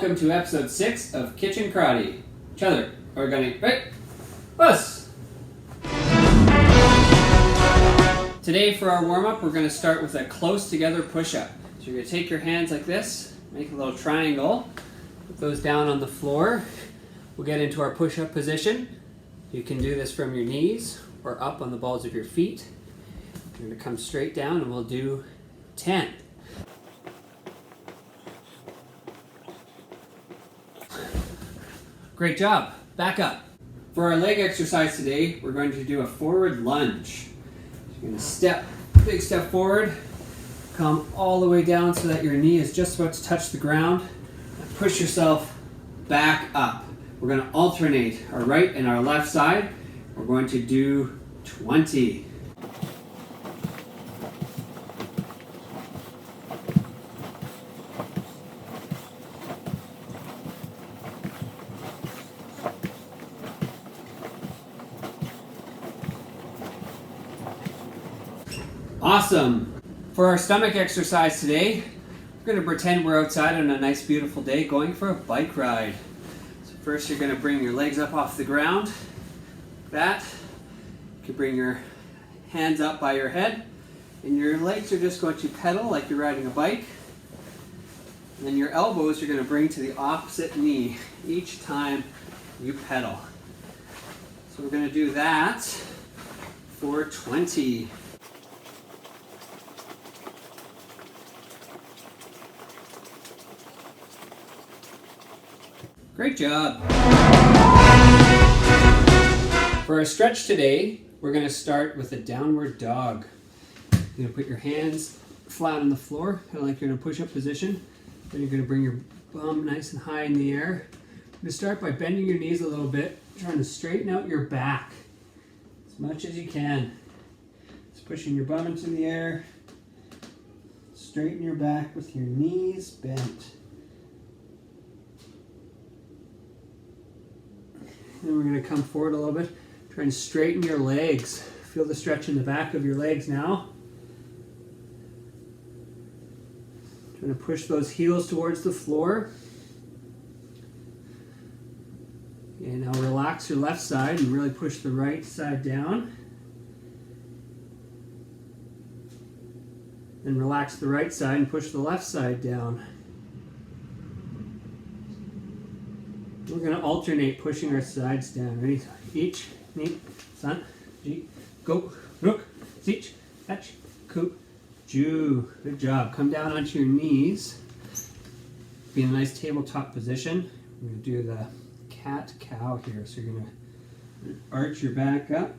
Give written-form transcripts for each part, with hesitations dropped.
welcome to episode 6 of Kitchen Karate. Chandler, we're gonna, right? Us! Today for our warm-up, we're gonna start with a close together push-up. So you're gonna take your hands like this, make a little triangle, put those down on the floor. We'll get into our push-up position. You can do this from your knees or up on the balls of your feet. You're gonna come straight down and we'll do 10. Great job. Back up. For our leg exercise today, we're going to do a forward lunge. You're going to step, big step forward, come all the way down so that your knee is just about to touch the ground, and push yourself back up. We're going to alternate our right and our left side. We're going to do 20. Awesome. For our stomach exercise today, we're going to pretend we're outside on a nice beautiful day going for a bike ride. So first you're going to bring your legs up off the ground, like that. You can bring your hands up by your head, and your legs are just going to pedal like you're riding a bike. And then your elbows you're going to bring to the opposite knee each time you pedal. So we're going to do that for 20. Great job. For our stretch today, we're going to start with a downward dog. You're going to put your hands flat on the floor, kind of like you're in a push-up position. Then you're going to bring your bum nice and high in the air. You're going to start by bending your knees a little bit, trying to straighten out your back as much as you can. Just pushing your bum into the air. Straighten your back with your knees bent. Then we're going to come forward a little bit. Try and straighten your legs. Feel the stretch in the back of your legs now. Trying to push those heels towards the floor. And now relax your left side and really push the right side down. Then relax the right side and push the left side down. We're going to alternate pushing our sides down. Ready? Each, knee, san, ji, go, rook, sich, fetch, ku, ju. Good job. Come down onto your knees. Be in a nice tabletop position. We're going to do the cat-cow here. So you're going to arch your back up.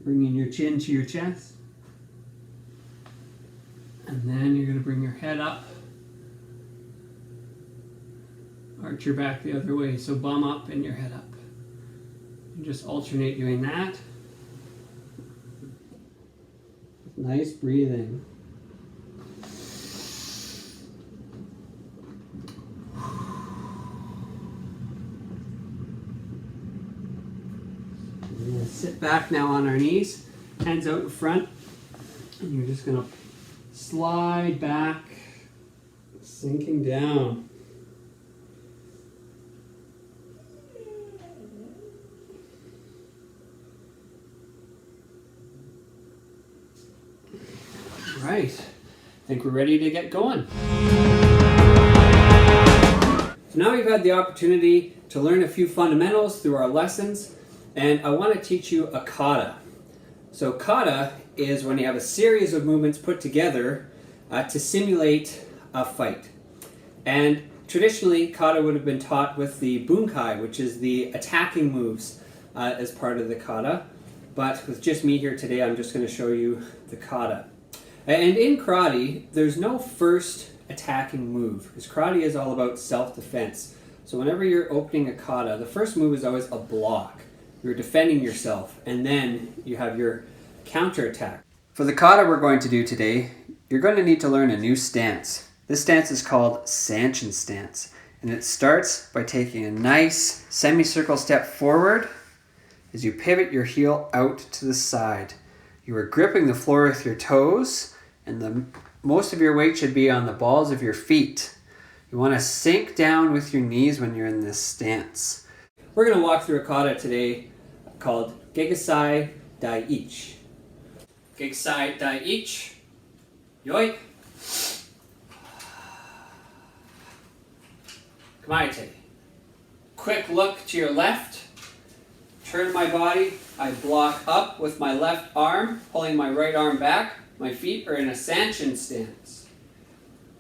Bringing your chin to your chest. And then you're going to bring your head up. Arch your back the other way, so bum up and your head up. And just alternate doing that. Nice breathing. We're going to sit back now on our knees, hands out in front, and you're just going to slide back, sinking down. Right, I think we're ready to get going. So now we've had the opportunity to learn a few fundamentals through our lessons, and I want to teach you a kata. So kata is when you have a series of movements put together to simulate a fight. And traditionally, kata would have been taught with the bunkai, which is the attacking moves as part of the kata. But with just me here today, I'm just going to show you the kata. And in karate, there's no first attacking move, because karate is all about self-defense. So whenever you're opening a kata, the first move is always a block. You're defending yourself, and then you have your counterattack. For the kata we're going to do today, you're going to need to learn a new stance. This stance is called Sanchin stance, and it starts by taking a nice semicircle step forward as you pivot your heel out to the side. You are gripping the floor with your toes, and the most of your weight should be on the balls of your feet. You want to sink down with your knees when you're in this stance. We're going to walk through a kata today called Gekisai Dai Ichi. Gekisai Dai Ichi. Yoi. Kamaite. Quick look to your left. Turn my body. I block up with my left arm, pulling my right arm back. My feet are in a sanchin stance.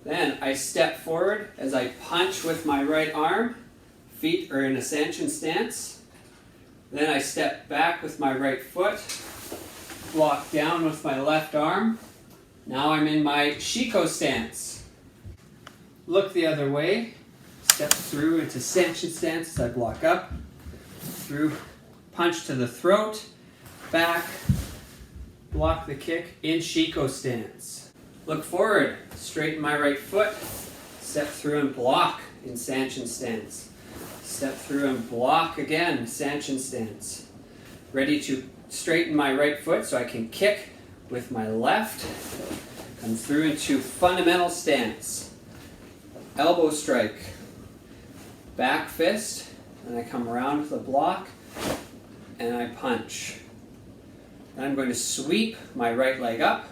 Then I step forward as I punch with my right arm. Feet are in a sanchin stance. Then I step back with my right foot. Block down with my left arm. Now I'm in my shiko stance. Look the other way. Step through into sanchin stance as I block up. Through, punch to the throat. Back. Block the kick in shiko stance. Look forward, straighten my right foot, step through and block in sanchin stance. Step through and block again, sanchin stance. Ready to straighten my right foot so I can kick with my left. Come through into fundamental stance. Elbow strike. Back fist, and I come around with a block, and I punch. Then I'm going to sweep my right leg up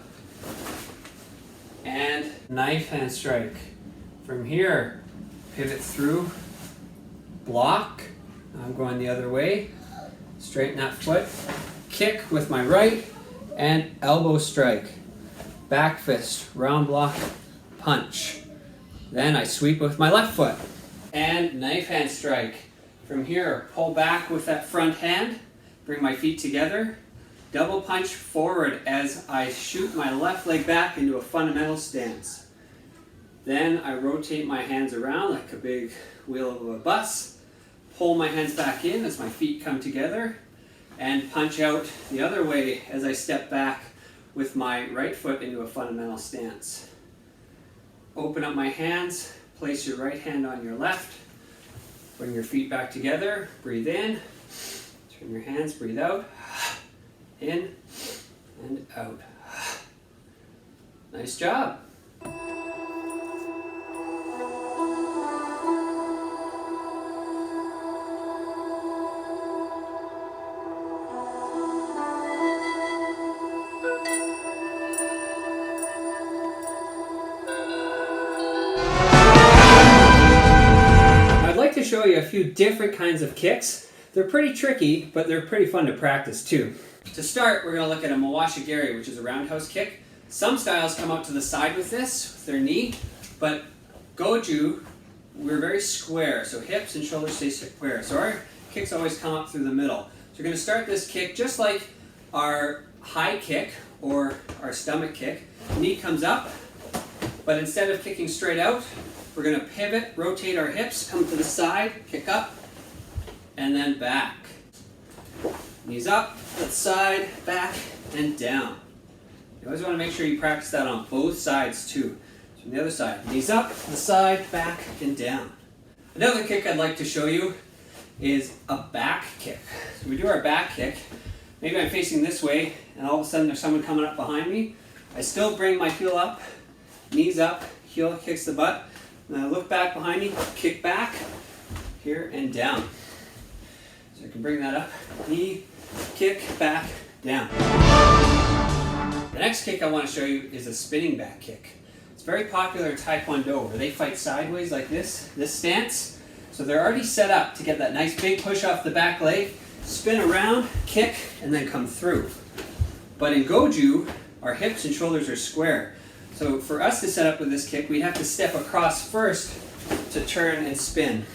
and knife hand strike. From here, pivot through, block. I'm going the other way. Straighten that foot, kick with my right, and elbow strike. Back fist, round block, punch. Then I sweep with my left foot and knife hand strike. From here, pull back with that front hand, bring my feet together. Double punch forward as I shoot my left leg back into a fundamental stance. Then I rotate my hands around like a big wheel of a bus. Pull my hands back in as my feet come together. And punch out the other way as I step back with my right foot into a fundamental stance. Open up my hands. Place your right hand on your left. Bring your feet back together. Breathe in. Turn your hands. Breathe out. In and out. Nice job. I'd like to show you a few different kinds of kicks. They're pretty tricky, but they're pretty fun to practice too. To start, we're going to look at a mawashigiri, which is a roundhouse kick. Some styles come out to the side with this, with their knee, but goju, we're very square, so hips and shoulders stay square. So our kicks always come up through the middle. So we're going to start this kick just like our high kick or our stomach kick. Knee comes up, but instead of kicking straight out, we're going to pivot, rotate our hips, come to the side, kick up, and then back. Knees up, to the side, back, and down. You always want to make sure you practice that on both sides too. So from the other side, knees up, to the side, back, and down. Another kick I'd like to show you is a back kick. So we do our back kick. Maybe I'm facing this way, and all of a sudden there's someone coming up behind me. I still bring my heel up, knees up, heel kicks the butt. And I look back behind me, kick back, here and down. So I can bring that up, knee, kick, back, down. The next kick I want to show you is a spinning back kick. It's very popular in Taekwondo where they fight sideways like this stance. So they're already set up to get that nice big push off the back leg, spin around, kick, and then come through. But in Goju, our hips and shoulders are square. So for us to set up with this kick, we'd have to step across first to turn and spin.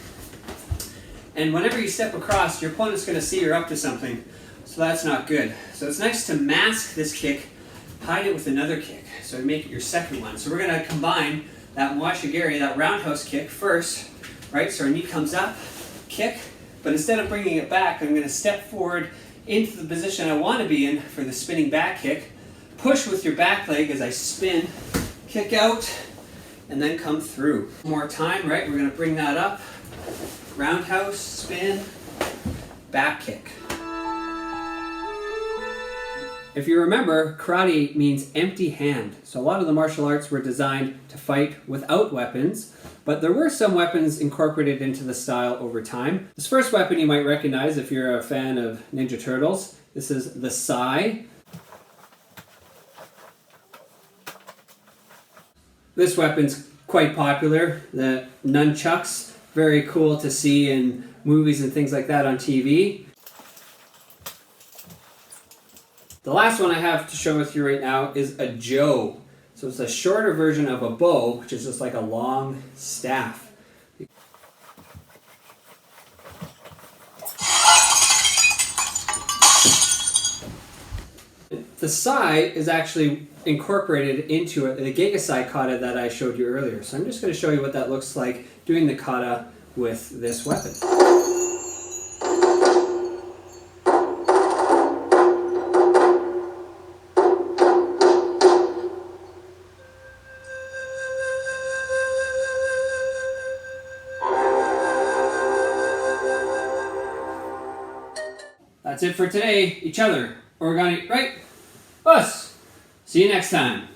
And whenever you step across, your opponent's going to see you're up to something. So that's not good. So it's nice to mask this kick, hide it with another kick. So make it your second one. So we're going to combine that mawashigiri, that roundhouse kick first, right? So our knee comes up, kick, but instead of bringing it back, I'm going to step forward into the position I want to be in for the spinning back kick. Push with your back leg as I spin, kick out, and then come through. One more time, right? We're going to bring that up. Roundhouse, spin, back kick. If you remember, karate means empty hand. So a lot of the martial arts were designed to fight without weapons, but there were some weapons incorporated into the style over time. This first weapon you might recognize if you're a fan of Ninja Turtles. This is the sai. This weapon's quite popular. The nunchucks, very cool to see in movies and things like that on TV. The last one I have to show with you right now is a jo. So it's a shorter version of a bow, which is just like a long staff. The sai is actually incorporated into it, the Gekisai kata that I showed you earlier. So I'm just going to show you what that looks like doing the kata with this weapon. That's it for today. Each other. Origami, right? Us. See you next time.